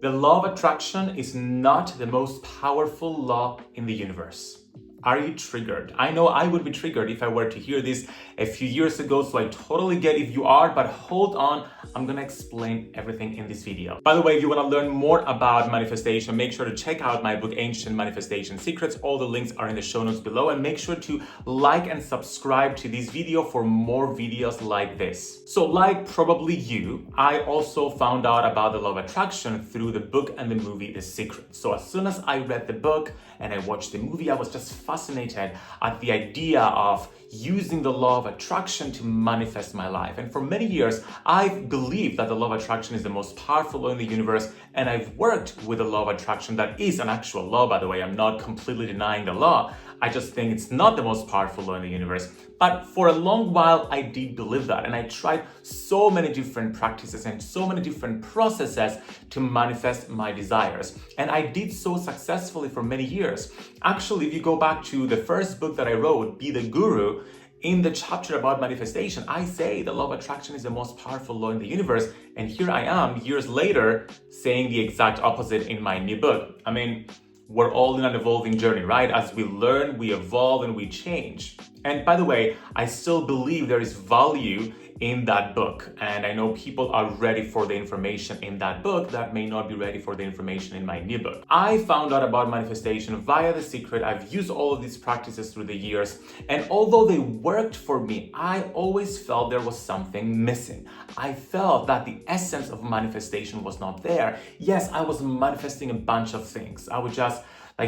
The law of attraction is not the most powerful law in the universe. Are you triggered? I know I would be triggered if I were to hear this a few years ago, so I totally get if you are, but hold on, I'm gonna explain everything in this video. By the way, if you wanna learn more about manifestation, make sure to check out my book, Ancient Manifestation Secrets. All the links are in the show notes below, and make sure to like and subscribe to this video for more videos like this. So like probably you, I also found out about the law of attraction through the book and the movie, The Secret. So as soon as I read the book and I watched the movie, I was just fascinated at the idea of using the law of attraction to manifest my life. And for many years, I've believed that the law of attraction is the most powerful law in the universe, and I've worked with the law of attraction. That is an actual law, by the way. I'm not completely denying the law. I just think it's not the most powerful law in the universe. But for a long while, I did believe that, and I tried so many different practices and so many different processes to manifest my desires. And I did so successfully for many years. Actually, if you go back to the first book that I wrote, Be the Guru, in the chapter about manifestation, I say the law of attraction is the most powerful law in the universe. And here I am, years later, saying the exact opposite in my new book. I mean, we're all in an evolving journey, right? As we learn, we evolve, and we change. And by the way, I still believe there is value in that book. And I know people are ready for the information in that book that may not be ready for the information in my new book. I found out about manifestation via The Secret. I've used all of these practices through the years. And although they worked for me, I always felt there was something missing. I felt that the essence of manifestation was not there. Yes, I was manifesting a bunch of things. I would just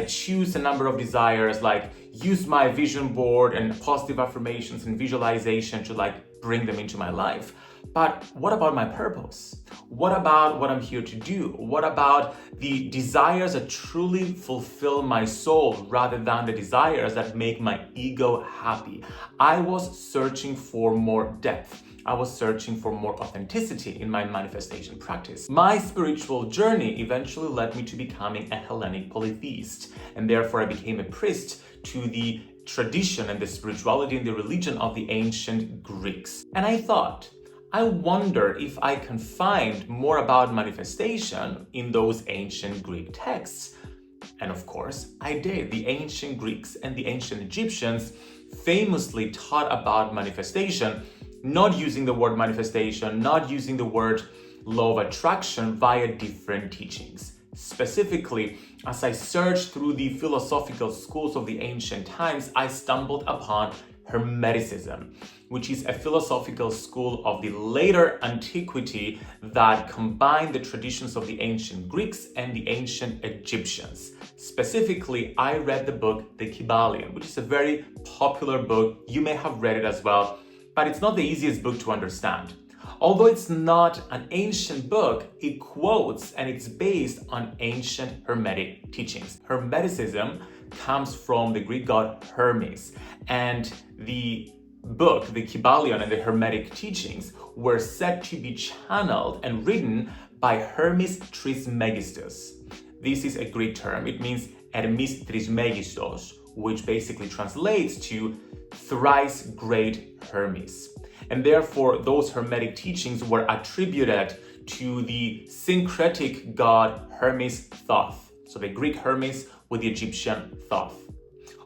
choose a number of desires, use my vision board and positive affirmations and visualization to bring them into my life. But what about my purpose? What about what I'm here to do? What about the desires that truly fulfill my soul rather than the desires that make my ego happy? I was searching for more depth. I was searching for more authenticity in my manifestation practice. My spiritual journey eventually led me to becoming a Hellenic polytheist, and therefore I became a priest to the tradition and the spirituality and the religion of the ancient Greeks. And I thought, I wonder if I can find more about manifestation in those ancient Greek texts. And of course, I did. The ancient Greeks and the ancient Egyptians famously taught about manifestation, not using the word manifestation, not using the word law of attraction via different teachings. Specifically, as I searched through the philosophical schools of the ancient times, I stumbled upon Hermeticism, which is a philosophical school of the later antiquity that combined the traditions of the ancient Greeks and the ancient Egyptians. Specifically, I read the book The Kybalion, which is a very popular book. You may have read it as well, but it's not the easiest book to understand. Although it's not an ancient book, it quotes and it's based on ancient Hermetic teachings. Hermeticism comes from the Greek god Hermes, and the book, the Kybalion, and the Hermetic teachings were said to be channeled and written by Hermes Trismegistus. This is a Greek term. It means Hermes Trismegistos, which basically translates to thrice great Hermes. And therefore, those Hermetic teachings were attributed to the syncretic god Hermes Thoth. So the Greek Hermes with the Egyptian Thoth.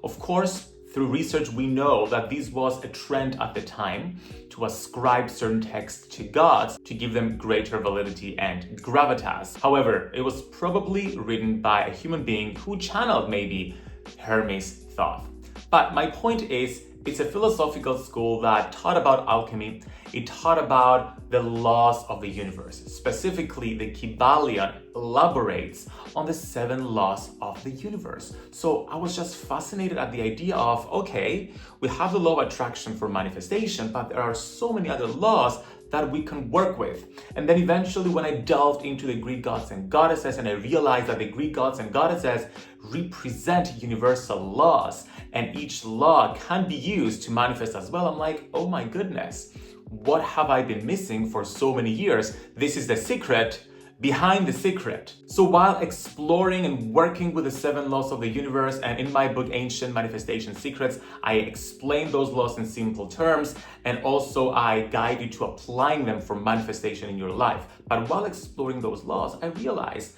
Of course, through research, we know that this was a trend at the time to ascribe certain texts to gods to give them greater validity and gravitas. However, it was probably written by a human being who channeled maybe Hermes Thoth. But my point is, it's a philosophical school that taught about alchemy. It taught about the laws of the universe. Specifically, the Kybalion elaborates on the 7 laws of the universe. So I was just fascinated at the idea of, okay, we have the law of attraction for manifestation, but there are so many other laws that we can work with. And then eventually when I delved into the Greek gods and goddesses, and I realized that the Greek gods and goddesses represent universal laws, and each law can be used to manifest as well, I'm like, oh my goodness, what have I been missing for so many years? This is the secret behind the secret. So while exploring and working with the 7 laws of the universe, and in my book, Ancient Manifestation Secrets, I explain those laws in simple terms, and also I guide you to applying them for manifestation in your life. But while exploring those laws, I realized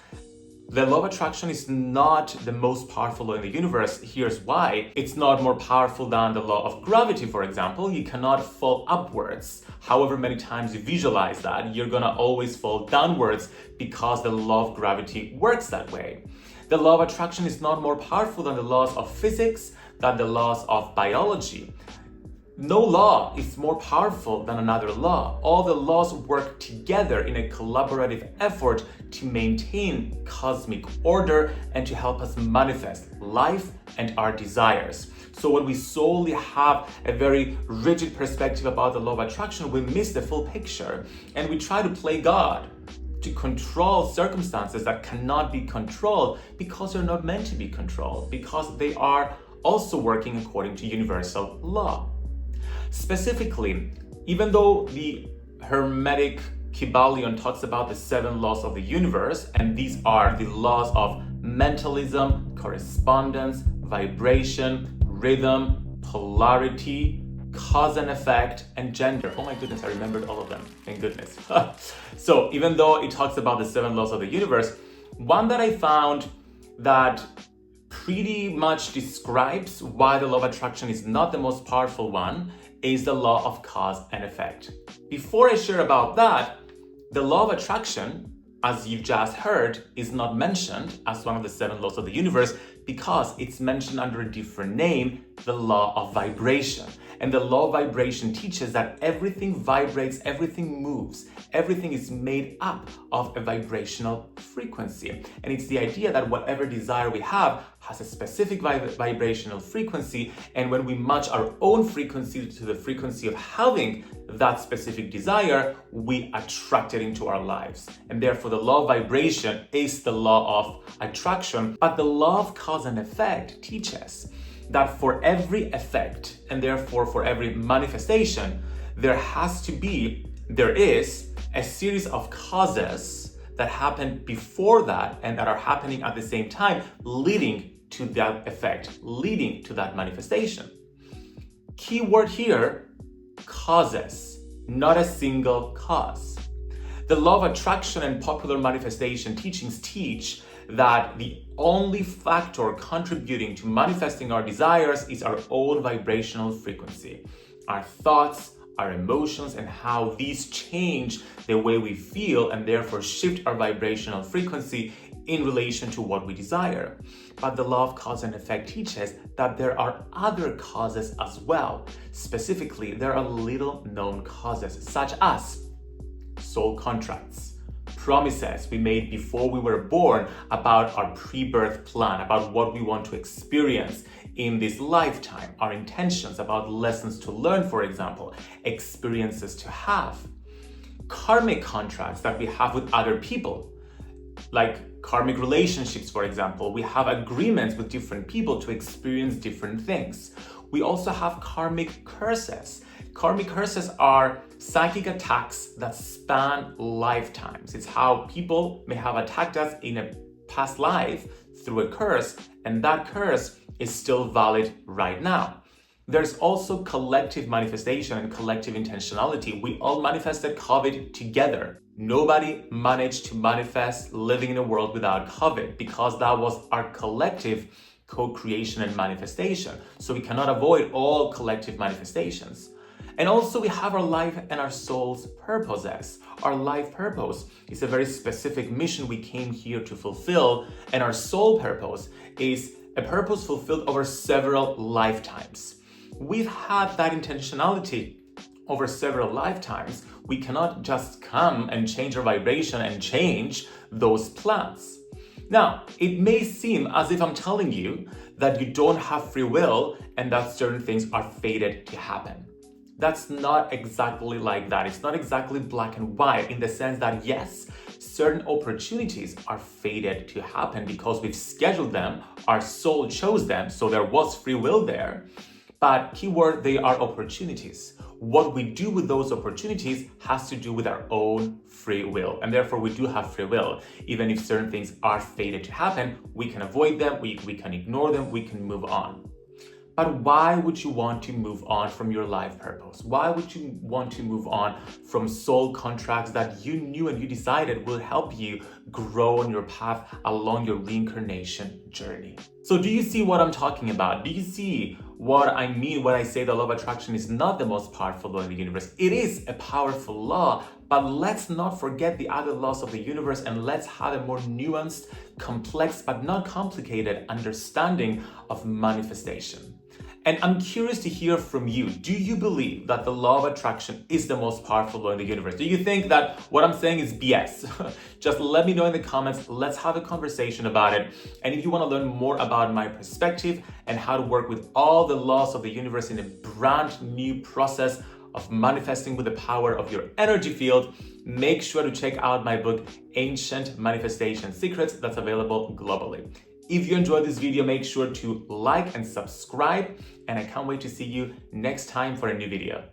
The law of attraction is not the most powerful law in the universe. Here's why. It's not more powerful than the law of gravity, for example. You cannot fall upwards. However many times you visualize that, you're gonna always fall downwards because the law of gravity works that way. The law of attraction is not more powerful than the laws of physics, than the laws of biology. No law is more powerful than another law. All the laws work together in a collaborative effort to maintain cosmic order and to help us manifest life and our desires. So when we solely have a very rigid perspective about the law of attraction, we miss the full picture and we try to play God to control circumstances that cannot be controlled because they're not meant to be controlled, because they are also working according to universal law. Specifically, even though the Hermetic Kybalion talks about the 7 laws of the universe, and these are the laws of mentalism, correspondence, vibration, rhythm, polarity, cause and effect, and gender. Oh my goodness, I remembered all of them. Thank goodness. So even though it talks about the 7 laws of the universe, one that I found that pretty much describes why the law of attraction is not the most powerful one is the law of cause and effect. Before I share about that, the law of attraction, as you've just heard, is not mentioned as one of the 7 laws of the universe because it's mentioned under a different name, the law of vibration. And the law of vibration teaches that everything vibrates, everything moves, everything is made up of a vibrational frequency. And it's the idea that whatever desire we have has a specific vibrational frequency, and when we match our own frequency to the frequency of having that specific desire, we attract it into our lives. And therefore the law of vibration is the law of attraction, but the law of cause and effect teaches that for every effect, and therefore for every manifestation, there is a series of causes that happened before that and that are happening at the same time, leading to that effect, leading to that manifestation. Key word here, causes, not a single cause. The law of attraction and popular manifestation teachings teach that the only factor contributing to manifesting our desires is our own vibrational frequency. Our thoughts, our emotions, and how these change the way we feel and therefore shift our vibrational frequency in relation to what we desire. But the law of cause and effect teaches that there are other causes as well. Specifically, there are little known causes such as soul contracts, promises we made before we were born about our pre-birth plan, about what we want to experience in this lifetime, our intentions about lessons to learn, for example, experiences to have, karmic contracts that we have with other people, like karmic relationships, for example. We have agreements with different people to experience different things. We also have karmic curses. Karmic curses are psychic attacks that span lifetimes. It's how people may have attacked us in a past life through a curse, and that curse is still valid right now. There's also collective manifestation and collective intentionality. We all manifested COVID together. Nobody managed to manifest living in a world without COVID because that was our collective co-creation and manifestation. So we cannot avoid all collective manifestations. And also we have our life and our soul's purposes. Our life purpose is a very specific mission we came here to fulfill, and our soul purpose is a purpose fulfilled over several lifetimes. We've had that intentionality over several lifetimes. We cannot just come and change our vibration and change those plans. Now, it may seem as if I'm telling you that you don't have free will and that certain things are fated to happen. That's not exactly like that. It's not exactly black and white in the sense that yes, certain opportunities are fated to happen because we've scheduled them, our soul chose them, so there was free will there. But keyword, they are opportunities. What we do with those opportunities has to do with our own free will. And therefore we do have free will. Even if certain things are fated to happen, we can avoid them, we can ignore them, we can move on. But why would you want to move on from your life purpose? Why would you want to move on from soul contracts that you knew and you decided will help you grow on your path along your reincarnation journey? So do you see what I'm talking about? Do you see what I mean when I say the law of attraction is not the most powerful law in the universe? It is a powerful law, but let's not forget the other laws of the universe, and let's have a more nuanced, complex, but not complicated understanding of manifestation. And I'm curious to hear from you. Do you believe that the law of attraction is the most powerful law in the universe? Do you think that what I'm saying is BS? Just let me know in the comments. Let's have a conversation about it. And if you want to learn more about my perspective and how to work with all the laws of the universe in a brand new process of manifesting with the power of your energy field, make sure to check out my book, Ancient Manifestation Secrets, that's available globally. If you enjoyed this video, make sure to like and subscribe, and I can't wait to see you next time for a new video.